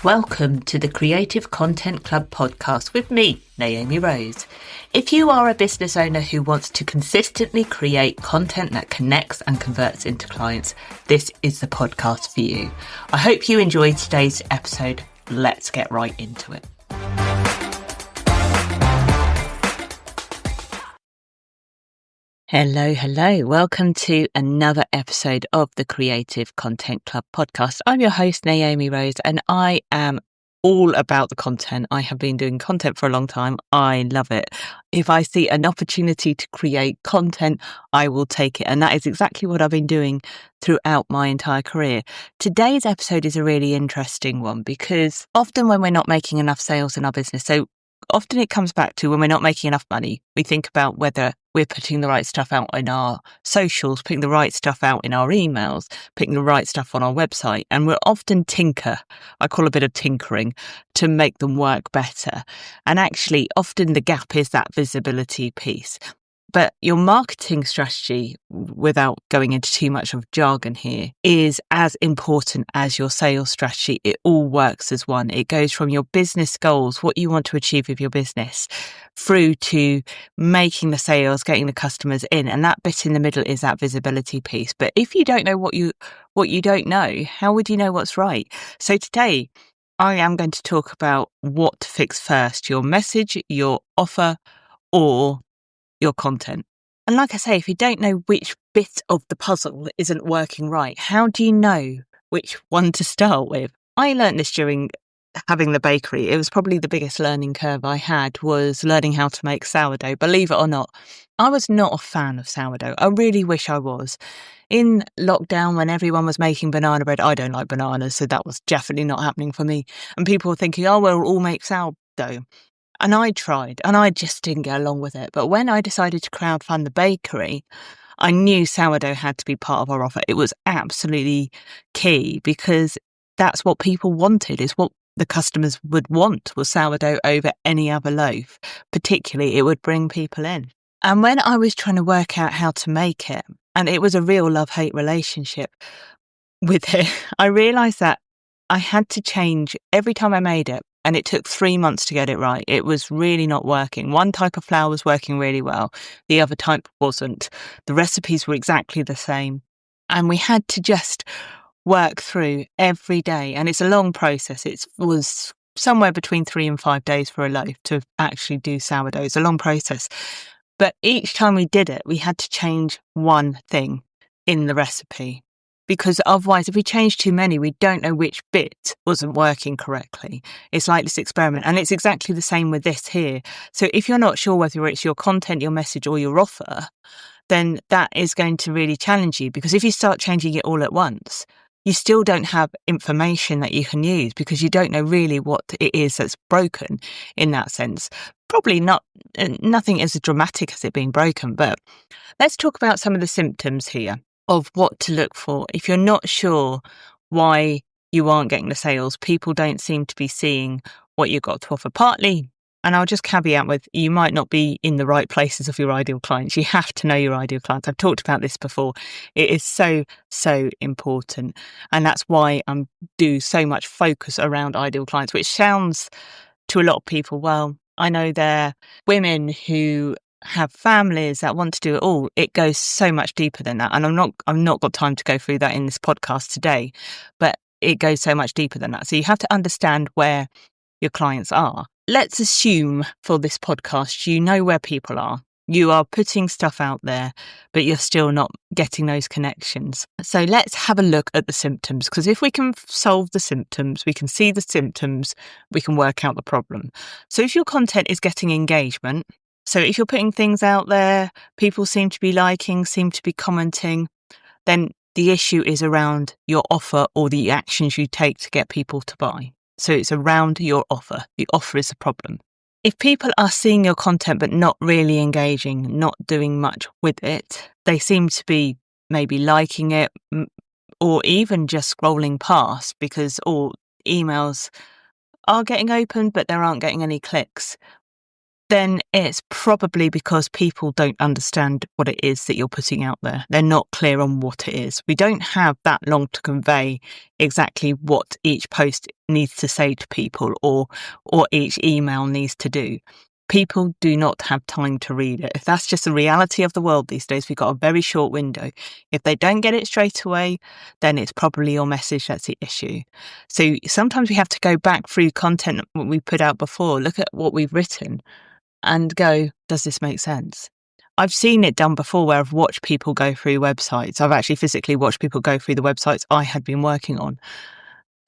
Welcome to the Creative Content Club podcast with me, Naomi Rose. If you are a business owner who wants to consistently create content that connects and converts into clients, this is the podcast for you. I hope you enjoyed today's episode. Let's get right into it. Hello. Welcome to another episode of the Creative Content Club podcast. I'm your host, Naomi Rose, and I am all about the content. I have been doing content for a long time. I love it. If I see an opportunity to create content, I will take it. And that is exactly what I've been doing throughout my entire career. Today's episode is a really interesting one because often when we're not making enough sales in our business, so often it comes back to when we're not making enough money, we think about whether we're putting the right stuff out in our socials, putting the right stuff out in our emails, putting the right stuff on our website. And we'll often tinker, I call a bit of tinkering, to make them work better. And actually, often the gap is that visibility piece. But your marketing strategy, without going into too much of jargon here, is as important as your sales strategy. It all works as one. It goes from your business goals, what you want to achieve with your business, through to making the sales, getting the customers in. And that bit in the middle is that visibility piece. But if you don't know what you don't know, how would you know what's right? So today, I am going to talk about what to fix first, your message, your offer, or your content. And like I say, if you don't know which bit of the puzzle isn't working right, how do you know which one to start with? I learned this during having the bakery. It was probably the biggest learning curve I had, was learning how to make sourdough. Believe it or not, I was not a fan of sourdough. I really wish I was. In lockdown, when everyone was making banana bread, I don't like bananas, so that was definitely not happening for me. And people were thinking, oh, we'll all make sourdough. And I tried, and I just didn't get along with it. But when I decided to crowdfund the bakery, I knew sourdough had to be part of our offer. It was absolutely key because that's what people wanted, is what the customers would want, was sourdough over any other loaf. Particularly, it would bring people in. And when I was trying to work out how to make it, and it was a real love-hate relationship with it, I realised that I had to change every time I made it. And it took 3 months to get it right. It was really not working. One type of flour was working really well. The other type wasn't. The recipes were exactly the same. And we had to just work through every day. And it's a long process. It was somewhere between 3 and 5 days for a loaf to actually do sourdough. It's a long process. But each time we did it, we had to change one thing in the recipe. Because otherwise, if we change too many, we don't know which bit wasn't working correctly. It's like this experiment. And it's exactly the same with this here. So if you're not sure whether it's your content, your message, or your offer, then that is going to really challenge you. Because if you start changing it all at once, you still don't have information that you can use because you don't know really what it is that's broken in that sense. Probably nothing as dramatic as it being broken. But let's talk about some of the symptoms here of what to look for. If you're not sure why you aren't getting the sales, people don't seem to be seeing what you've got to offer. Partly, and I'll just caveat with, you might not be in the right places of your ideal clients. You have to know your ideal clients. I've talked about this before. It is so important. And that's why I do so much focus around ideal clients, which sounds to a lot of people, well, I know they're women who have families that want to do it all. It goes so much deeper than that. And I've not got time to go through that in this podcast today, but it goes so much deeper than that. So you have to understand where your clients are. Let's assume for this podcast, you know where people are. You are putting stuff out there, but you're still not getting those connections. So let's have a look at the symptoms, because if we can solve the symptoms, we can see the symptoms, we can work out the problem. So if your content is getting engagement, so if you're putting things out there, people seem to be liking, seem to be commenting, then the issue is around your offer or the actions you take to get people to buy. So it's around your offer. The offer is the problem. If people are seeing your content but not really engaging, not doing much with it, they seem to be maybe liking it or even just scrolling past because all emails are getting opened but there aren't getting any clicks. then it's probably because people don't understand what it is that you're putting out there. They're not clear on what it is. We don't have that long to convey exactly what each post needs to say to people or each email needs to do. People do not have time to read it. If that's just the reality of the world these days, we've got a very short window. If they don't get it straight away, then it's probably your message that's the issue. So sometimes we have to go back through content we put out before, look at what we've written and go, does this make sense? I've seen it done before where I've watched people go through websites. I've actually physically watched people go through the websites I had been working on,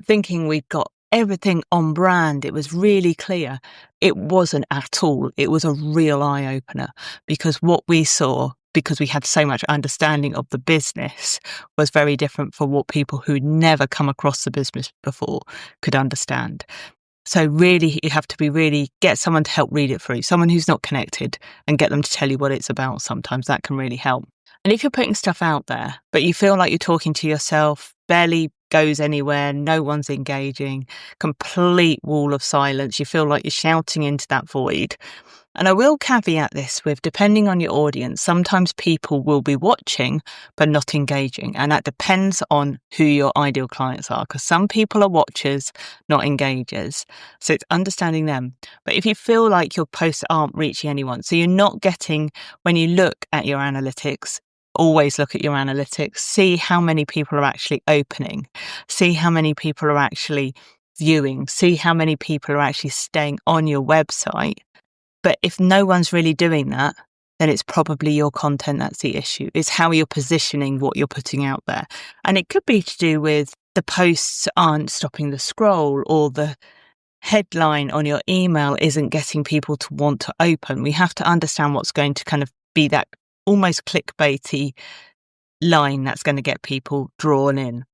thinking we'd got everything on brand. It was really clear. It wasn't at all. It was a real eye opener because what we saw, because we had so much understanding of the business, was very different from what people who'd never come across the business before could understand. So really, you have to get someone to help read it through, someone who's not connected, and get them to tell you what it's about. Sometimes that can really help. And if you're putting stuff out there, but you feel like you're talking to yourself, barely goes anywhere, no one's engaging, complete wall of silence, you feel like you're shouting into that void. And I will caveat this with, depending on your audience, sometimes people will be watching but not engaging. And that depends on who your ideal clients are, because some people are watchers, not engagers. So it's understanding them. But if you feel like your posts aren't reaching anyone, so you're not getting, when you look at your analytics, always look at your analytics, see how many people are actually opening, see how many people are actually viewing, see how many people are actually staying on your website. But if no one's really doing that, then it's probably your content that's the issue. It's how you're positioning what you're putting out there. And it could be to do with the posts aren't stopping the scroll, or the headline on your email isn't getting people to want to open. We have to understand what's going to kind of be that almost clickbaity line that's going to get people drawn in.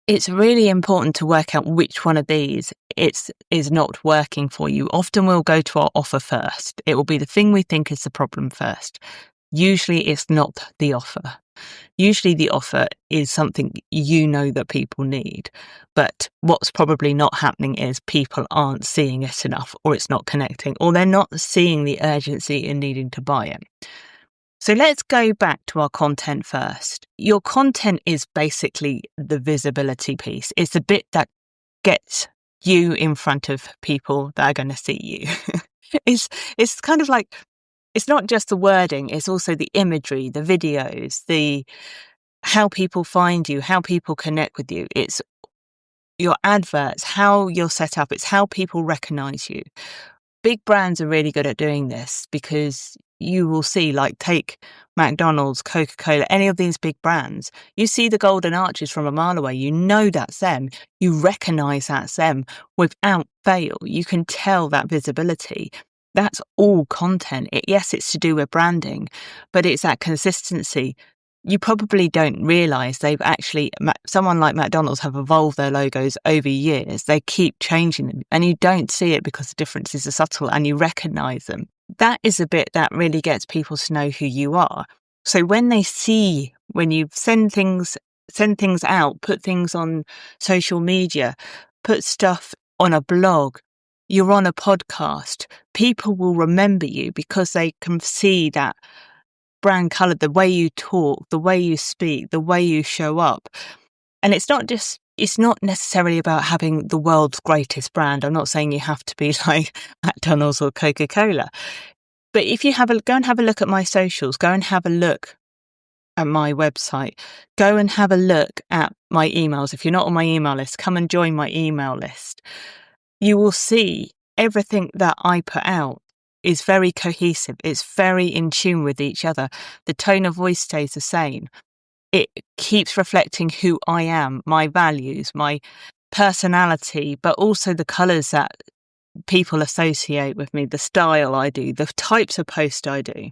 It's really important to work out which one of these is not working for you. Often we'll go to our offer first. It will be the thing we think is the problem first. Usually it's not the offer. Usually the offer is something you know that people need. But what's probably not happening is people aren't seeing it enough, or it's not connecting, or they're not seeing the urgency in needing to buy it. So let's go back to our content first. Your content is basically the visibility piece. It's the bit that gets you in front of people that are going to see you. It's kind of like, it's not just the wording, it's also the imagery, the videos, the how people find you, how people connect with you. It's your adverts, how you're set up. It's how people recognize you. Big brands are really good at doing this, because you will see, like, take McDonald's, Coca-Cola, any of these big brands. You see the golden arches from a mile away. You know that's them. You recognize that's them without fail. You can tell that visibility. That's all content. Yes, it's to do with branding, but it's that consistency. You probably don't realize they've actually, someone like McDonald's have evolved their logos over years. They keep changing them, and you don't see it because the differences are subtle and you recognize them. That is a bit that really gets people to know who you are. So when they see, when you send things out, put things on social media, put stuff on a blog, you're on a podcast, people will remember you because they can see that brand colour, the way you talk, the way you speak, the way you show up. And it's not necessarily about having the world's greatest brand. I'm not saying you have to be like McDonald's or Coca-Cola. But if you go and have a look at my socials, go and have a look at my website, go and have a look at my emails. If you're not on my email list, come and join my email list. You will see everything that I put out is very cohesive. It's very in tune with each other. The tone of voice stays the same. It keeps reflecting who I am, my values, my personality, but also the colours that people associate with me, the style I do, the types of posts I do.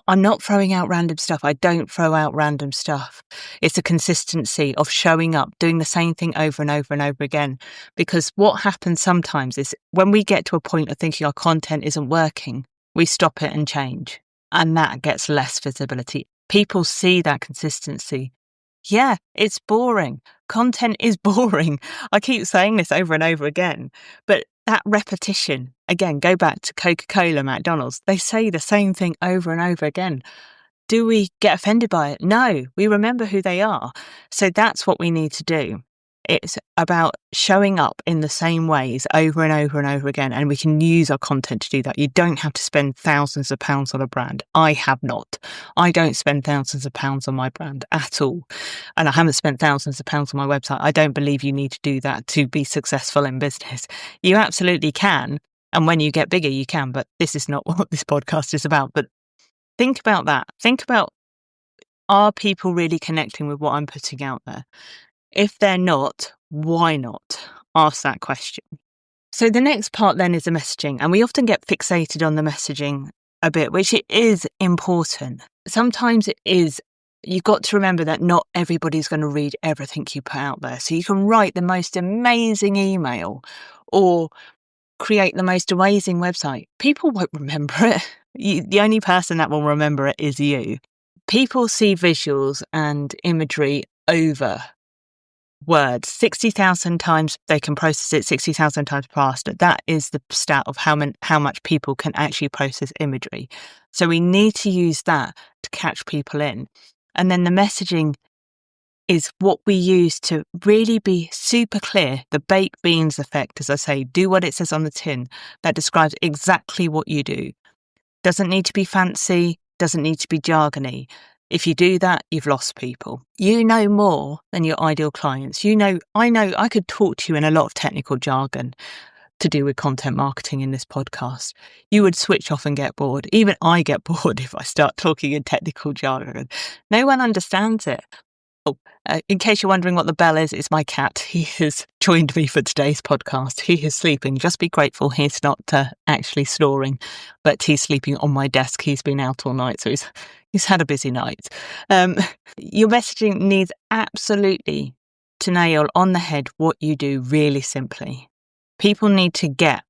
I'm not throwing out random stuff. I don't throw out random stuff. It's a consistency of showing up, doing the same thing over and over and over again. Because what happens sometimes is when we get to a point of thinking our content isn't working, we stop it and change. And that gets less visibility. People see that consistency. Yeah, it's boring. Content is boring. I keep saying this over and over again, but that repetition, again, go back to Coca-Cola, McDonald's, they say the same thing over and over again. Do we get offended by it? No, we remember who they are. So that's what we need to do. It's about showing up in the same ways over and over and over again. And we can use our content to do that. You don't have to spend thousands of pounds on a brand. I have not. I don't spend thousands of pounds on my brand at all. And I haven't spent thousands of pounds on my website. I don't believe you need to do that to be successful in business. You absolutely can. And when you get bigger, you can. But this is not what this podcast is about. But think about that. Think about, are people really connecting with what I'm putting out there? If they're not, why not? Ask that question. So the next part then is the messaging. And we often get fixated on the messaging a bit, which it is important. Sometimes it is. You've got to remember that not everybody's going to read everything you put out there. So you can write the most amazing email or create the most amazing website. People won't remember it. The only person that will remember it is you. People see visuals and imagery over words 60,000 times. They can process it 60,000 times faster. That is the stat of how much people can actually process imagery. So we need to use that to catch people in. And then the messaging is what we use to really be super clear. The baked beans effect, as I say, do what it says on the tin. That describes exactly what you do. Doesn't need to be fancy, doesn't need to be jargony. If you do that, you've lost people. You know more than your ideal clients. I could talk to you in a lot of technical jargon to do with content marketing in this podcast. You would switch off and get bored. Even I get bored if I start talking in technical jargon. No one understands it. In case you're wondering what the bell is, it's my cat. He has joined me for today's podcast. He is sleeping. Just be grateful he's not actually snoring, but he's sleeping on my desk. He's been out all night, so he's had a busy night. Your messaging needs absolutely to nail on the head what you do really simply. People need to get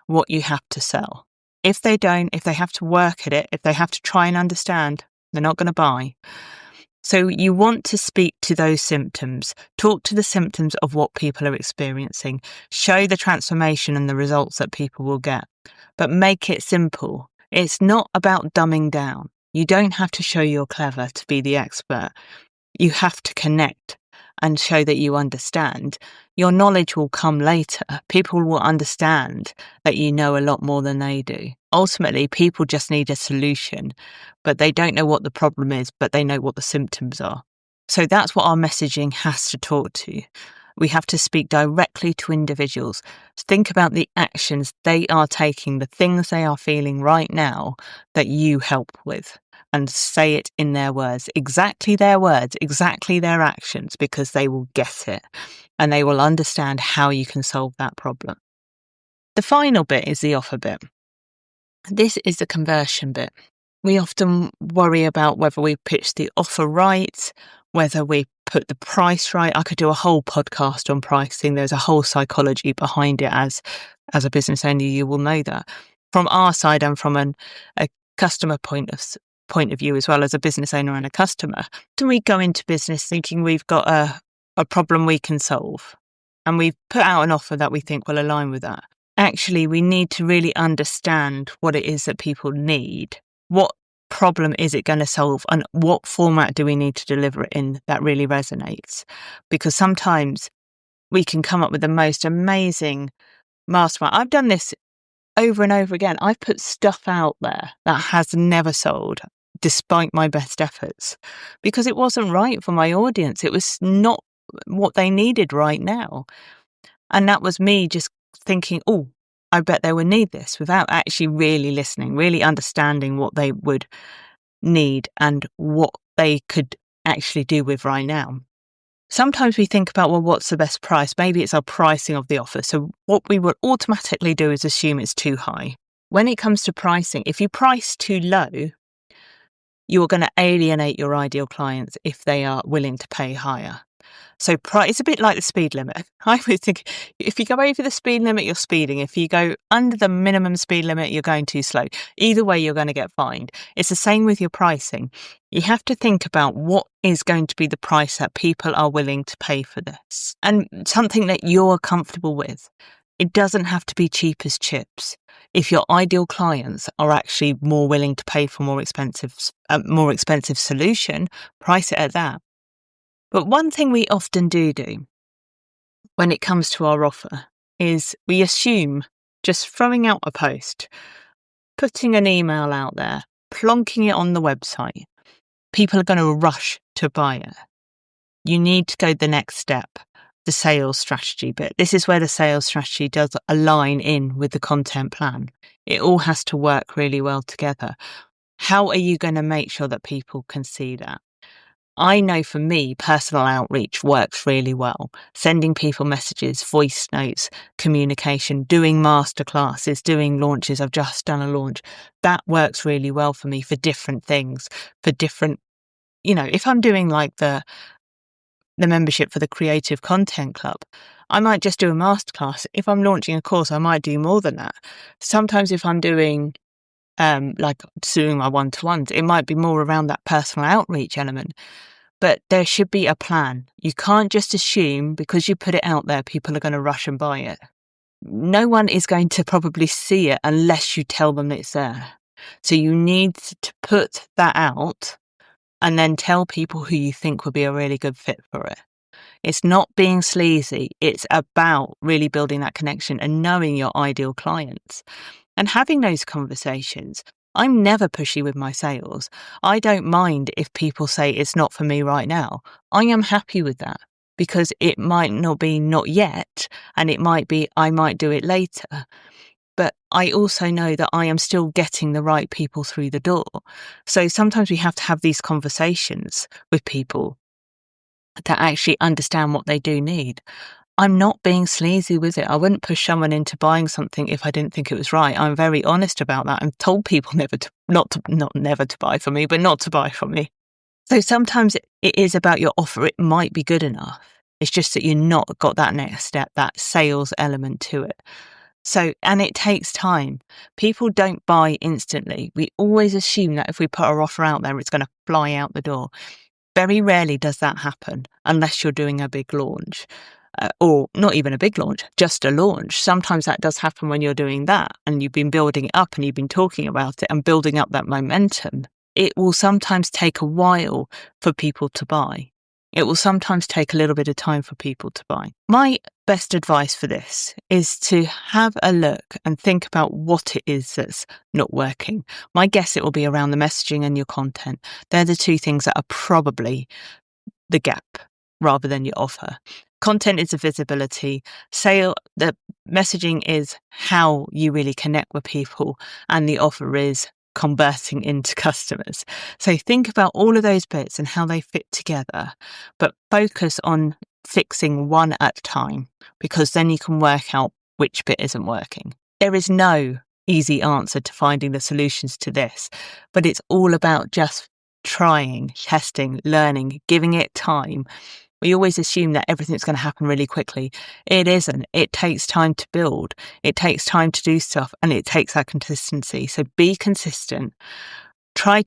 what you have to sell. If they don't, if they have to work at it, if they have to try and understand, they're not going to buy. So you want to speak to those symptoms, talk to the symptoms of what people are experiencing, show the transformation and the results that people will get, but make it simple. It's not about dumbing down. You don't have to show you're clever to be the expert. You have to connect and show that you understand. Your knowledge will come later. People will understand that you know a lot more than they do. Ultimately, people just need a solution, but they don't know what the problem is, but they know what the symptoms are. So that's what our messaging has to talk to. We have to speak directly to individuals. Think about the actions they are taking, the things they are feeling right now that you help with, and say it in their words, exactly their actions, because they will get it and they will understand how you can solve that problem. The final bit is the offer bit. This is the conversion bit. We often worry about whether we pitch the offer right, whether we put the price right. I could do a whole podcast on pricing. There's a whole psychology behind it. As a business owner, you will know that. From our side and from a customer point of view, as well as a business owner and a customer, do we go into business thinking we've got a problem we can solve? And we've put out an offer that we think will align with that. Actually, we need to really understand what it is that people need. What problem is it going to solve, and what format do we need to deliver it in that really resonates? Because sometimes we can come up with the most amazing mastermind. I've done this over and over again. I've put stuff out there that has never sold, despite my best efforts, because it wasn't right for my audience. It was not what they needed right now. And that was me just thinking, oh, I bet they would need this, without actually really listening, really understanding what they would need and what they could actually do with right now. Sometimes we think about, well, what's the best price? Maybe it's our pricing of the offer. So what we would automatically do is assume it's too high. When it comes to pricing, if you price too low, you're going to alienate your ideal clients if they are willing to pay higher. So it's a bit like the speed limit. I always think if you go over the speed limit, you're speeding. If you go under the minimum speed limit, you're going too slow. Either way, you're going to get fined. It's the same with your pricing. You have to think about what is going to be the price that people are willing to pay for this, and something that you're comfortable with. It doesn't have to be cheap as chips. If your ideal clients are actually more willing to pay for more expensive solution, price it at that. But one thing we often do when it comes to our offer is we assume just throwing out a post, putting an email out there, plonking it on the website, people are going to rush to buy it. You need to go the next step, the sales strategy bit. This is where the sales strategy does align in with the content plan. It all has to work really well together. How are you going to make sure that people can see that? I know for me, personal outreach works really well. Sending people messages, voice notes, communication, doing masterclasses, doing launches. I've just done a launch. That works really well for me for different things, for different, if I'm doing like the membership for the Creative Content Club, I might just do a masterclass. If I'm launching a course, I might do more than that. Sometimes if I'm doing like doing my one-to-ones, it might be more around that personal outreach element. But there should be a plan. You can't just assume because you put it out there, people are going to rush and buy it. No one is going to probably see it unless you tell them it's there. So you need to put that out and then tell people who you think would be a really good fit for it. It's not being sleazy. It's about really building that connection and knowing your ideal clients and having those conversations. I'm never pushy with my sales. I don't mind if people say it's not for me right now. I am happy with that because it might not be not yet, and it might be I might do it later. But I also know that I am still getting the right people through the door. So sometimes we have to have these conversations with people that actually understand what they do need. I'm not being sleazy with it. I wouldn't push someone into buying something if I didn't think it was right. I'm very honest about that. I've told people not to buy from me, but not to buy from me. So sometimes it is about your offer. It might be good enough. It's just that you're not got that next step, that sales element to it. So, and it takes time. People don't buy instantly. We always assume that if we put our offer out there, it's going to fly out the door. Very rarely does that happen unless you're doing a big launch. Or not even a big launch, just a launch. Sometimes that does happen when you're doing that and you've been building it up and you've been talking about it and building up that momentum. It will sometimes take a while for people to buy. It will sometimes take a little bit of time for people to buy. My best advice for this is to have a look and think about what it is that's not working. My guess it will be around the messaging and your content. They're the two things that are probably the gap rather than your offer. Content is a visibility. The messaging is how you really connect with people, and the offer is converting into customers. So think about all of those bits and how they fit together, but focus on fixing one at a time, because then you can work out which bit isn't working. There is no easy answer to finding the solutions to this, but it's all about just trying, testing, learning, giving it time. We always assume that everything's going to happen really quickly. It isn't. It takes time to build. It takes time to do stuff, and it takes that consistency. So be consistent. Try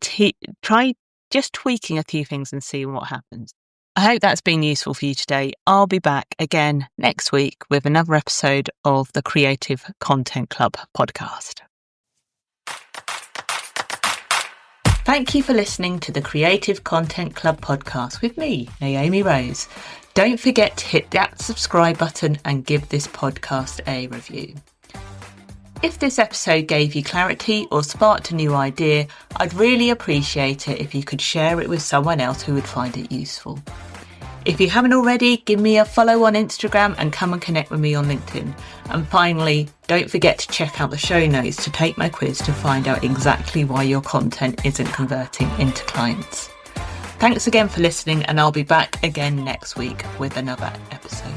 just tweaking a few things and see what happens. I hope that's been useful for you today. I'll be back again next week with another episode of the Creative Content Club podcast. Thank you for listening to the Creative Content Club podcast with me, Naomi Rose. Don't forget to hit that subscribe button and give this podcast a review. If this episode gave you clarity or sparked a new idea, I'd really appreciate it if you could share it with someone else who would find it useful. If you haven't already, give me a follow on Instagram and come and connect with me on LinkedIn. And finally, don't forget to check out the show notes to take my quiz to find out exactly why your content isn't converting into clients. Thanks again for listening, and I'll be back again next week with another episode.